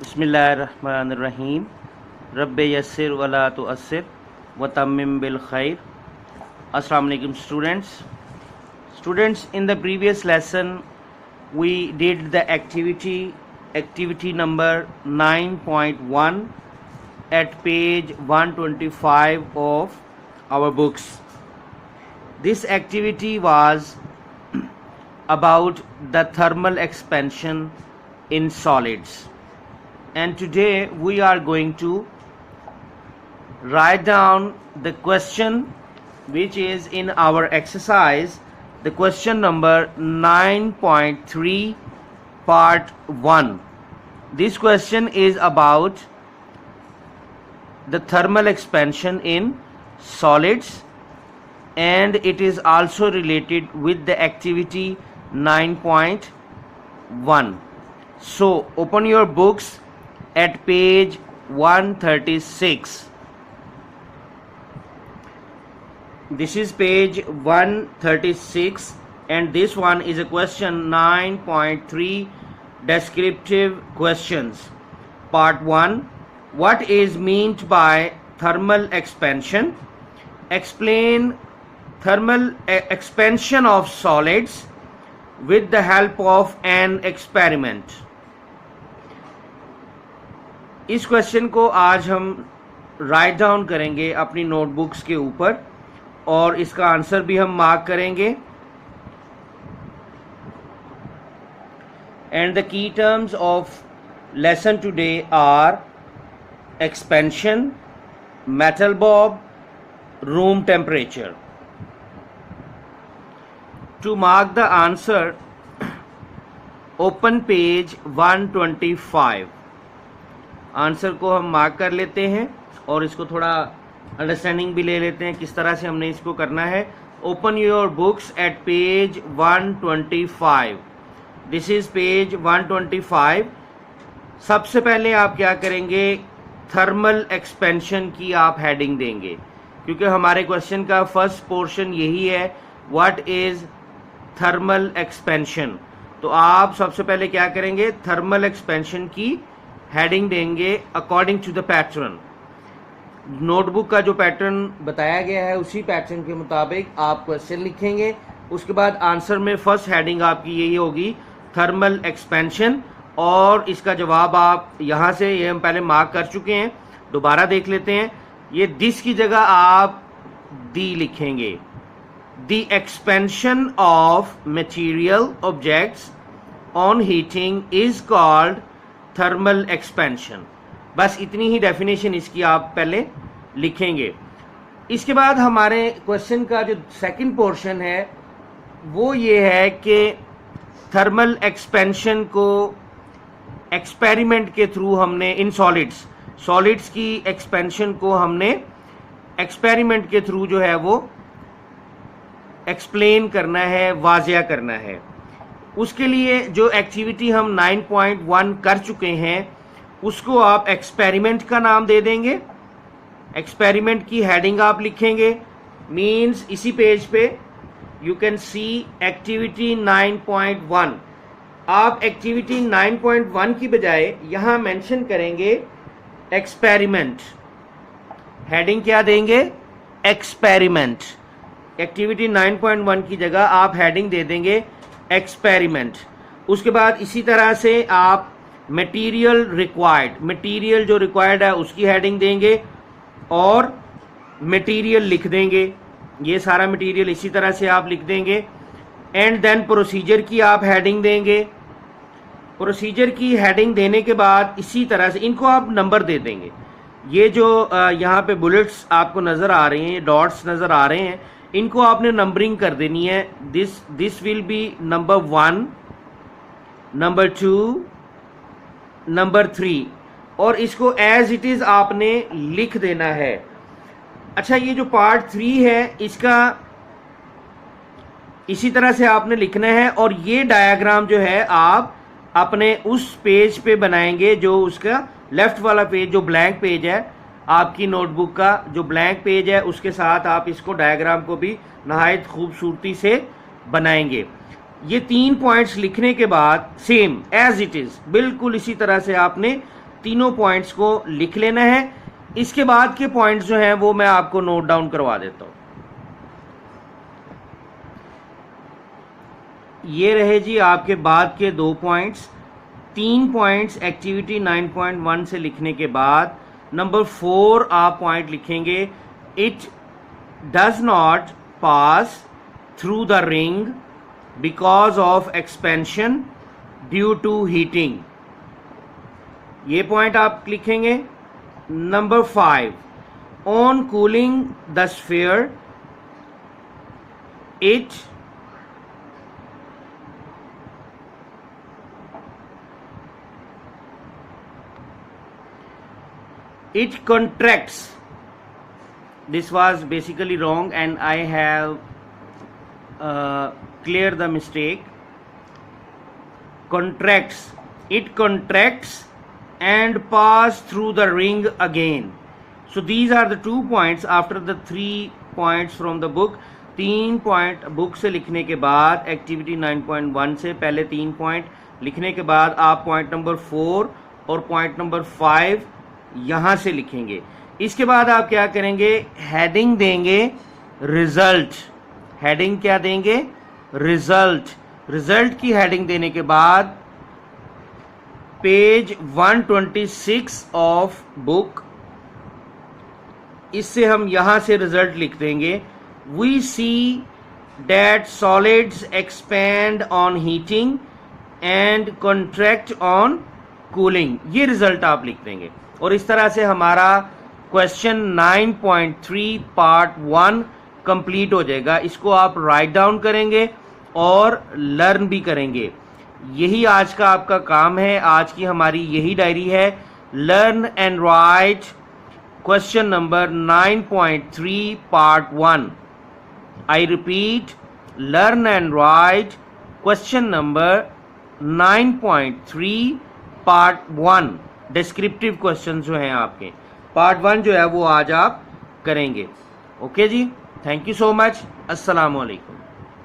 बिस्मिल्लाहिर्रहमानिर्रहीम। रब्बे यस्सिर वला तुअस्सिर व तम्मिम बिल खैर। अस्सलाम वालेकुम students, in the previous lesson we did the activity number 9.1 at page 125 of our books. This activity was about the thermal expansion in solids, and today we are going to write down the question which is in our exercise, the question number 9.3 part 1. This question is about the thermal expansion in solids, and it is also related with the activity 9.1. So open your books at page 136. This is page 136, and this one is a question 9.3 descriptive questions. Part 1. What is meant by thermal expansion? Explain thermal expansion of solids with the help of an experiment. इस question को आज हम write down करेंगे अपनी notebooks के ऊपर, और इसका आंसर भी हम मार्क करेंगे. And the key terms of lesson today are expansion, metal bob, room temperature. To mark the answer, open page 125. Answer को हम मार्क कर लेते हैं और इसको थोड़ा अंडरस्टैंडिंग भी ले लेते हैं किस तरह से हमने इसको करना है. Open your books at page 125. This is page 125. सबसे पहले आप क्या करेंगे, थर्मल एक्सपेंशन की आप हेडिंग देंगे, क्योंकि हमारे क्वेश्चन का फर्स्ट पोर्शन यही है, व्हाट इज थर्मल एक्सपेंशन. तो आप सबसे पहले क्या करेंगे, थर्मल एक्सपेंशन की हेडिंग देंगे according to the pattern. Notebook का जो पैटर्न बताया गया है उसी पैटर्न के मुताबिक आप क्वेश्चन लिखेंगे. उसके बाद आंसर में फर्स्ट हेडिंग आपकी यही होगी, थर्मल एक्सपेंशन, और इसका जवाब आप यहाँ से, ये हम पहले मार्क कर चुके हैं, दोबारा देख लेते हैं. ये दिस की जगह आप दी लिखेंगे. The expansion of material objects on heating is called thermal expansion. बस इतनी ही डेफिनेशन इसकी आप पहले लिखेंगे. इसके बाद हमारे क्वेश्चन का जो सेकंड पोर्शन है वो ये है कि थर्मल एक्सपेंशन को एक्सपेरिमेंट के थ्रू हमने इन सॉलिड्स की एक्सपेंशन को हमने एक्सपेरिमेंट के थ्रू जो है वो एक्सप्लेन करना है, वाजिया करना है. उसके लिए जो एक्टिविटी हम 9.1 कर चुके हैं उसको आप एक्सपेरिमेंट का नाम दे देंगे. एक्सपेरिमेंट की हेडिंग आप लिखेंगे, मींस इसी पेज पे यू कैन सी एक्टिविटी 9.1. आप एक्टिविटी 9.1 की बजाय यहां मेंशन करेंगे एक्सपेरिमेंट. हेडिंग क्या देंगे, एक्सपेरिमेंट. एक्टिविटी 9.1 की जगह आप हेडिंग दे देंगे एक्सपेरिमेंट. उसके बाद इसी तरह से आप मटेरियल रिक्वायर्ड, मटेरियल जो रिक्वायर्ड है उसकी हेडिंग देंगे और मटेरियल लिख देंगे. ये सारा मटेरियल इसी तरह से आप लिख देंगे. एंड देन प्रोसीजर की आप हेडिंग देंगे. प्रोसीजर की हेडिंग देने के बाद इसी तरह से इनको आप नंबर दे देंगे. ये जो यहाँ पे बुलेट्स आपको नज़र आ रहे हैं, डॉट्स नज़र आ रहे हैं, इनको आपने नंबरिंग कर देनी है. This will be number 1, number 2, number 3, और इसको एज इट इज आपने लिख देना है. अच्छा, ये जो पार्ट 3 है इसका इसी तरह से आपने लिखना है, और ये डायग्राम जो है आप अपने उस पेज पे बनाएंगे जो उसका लेफ्ट वाला पेज, जो ब्लैंक पेज है आपकी नोटबुक का, जो ब्लैंक पेज है उसके साथ आप इसको डायग्राम को भी नहायत खूबसूरती से बनाएंगे. ये 3 पॉइंट्स लिखने के बाद सेम एज इट इज बिल्कुल इसी तरह से आपने तीनों पॉइंट्स को लिख लेना है। इसके बाद के पॉइंट्स जो हैं वो मैं आपको नोट डाउन करवा देता हूं। ये रहे जी आपके बाद के 2 पॉइंट्स। 3 पॉइंट्स एक्टिविटी 9.1 से लिखने के बाद नंबर 4 आप पॉइंट लिखेंगे, it does not pass through the ring because of expansion due to heating. ये पॉइंट आप लिखेंगे। Number 5, on cooling the sphere it contracts. This was basically wrong and I have cleared the mistake. Contracts, it contracts and pass through the ring again. So these are the 2 points after the 3 points from the book. 3 point book से लिखने के बाद activity 9.1 से पहले 3 point लिखने के बाद आप पॉइंट नंबर 4 और पॉइंट नंबर 5 यहां से लिखेंगे। इसके बाद आप क्या करेंगे, हेडिंग देंगे रिजल्ट। हेडिंग क्या देंगे, रिजल्ट। रिजल्ट की हेडिंग देने के बाद पेज 126 ऑफ बुक, इससे हम यहां से रिजल्ट लिख देंगे। We see that solids expand on heating and contract on cooling. ये रिजल्ट आप लिख देंगे और इस तरह से हमारा क्वेश्चन 9.3 पार्ट 1 कंप्लीट हो जाएगा। इसको आप राइट डाउन करेंगे और लर्न भी करेंगे। यही आज का आपका काम है। आज की हमारी यही डायरी है, learn and right question number 9.3 part 1। I repeat, learn and right question number 9.3 part 1। Descriptive question जो हैं आपके पार्ट 1 जो है वो आज आप करेंगे। ओके जी, थैंक यू सो मच। अस्सलाम वालेकुम।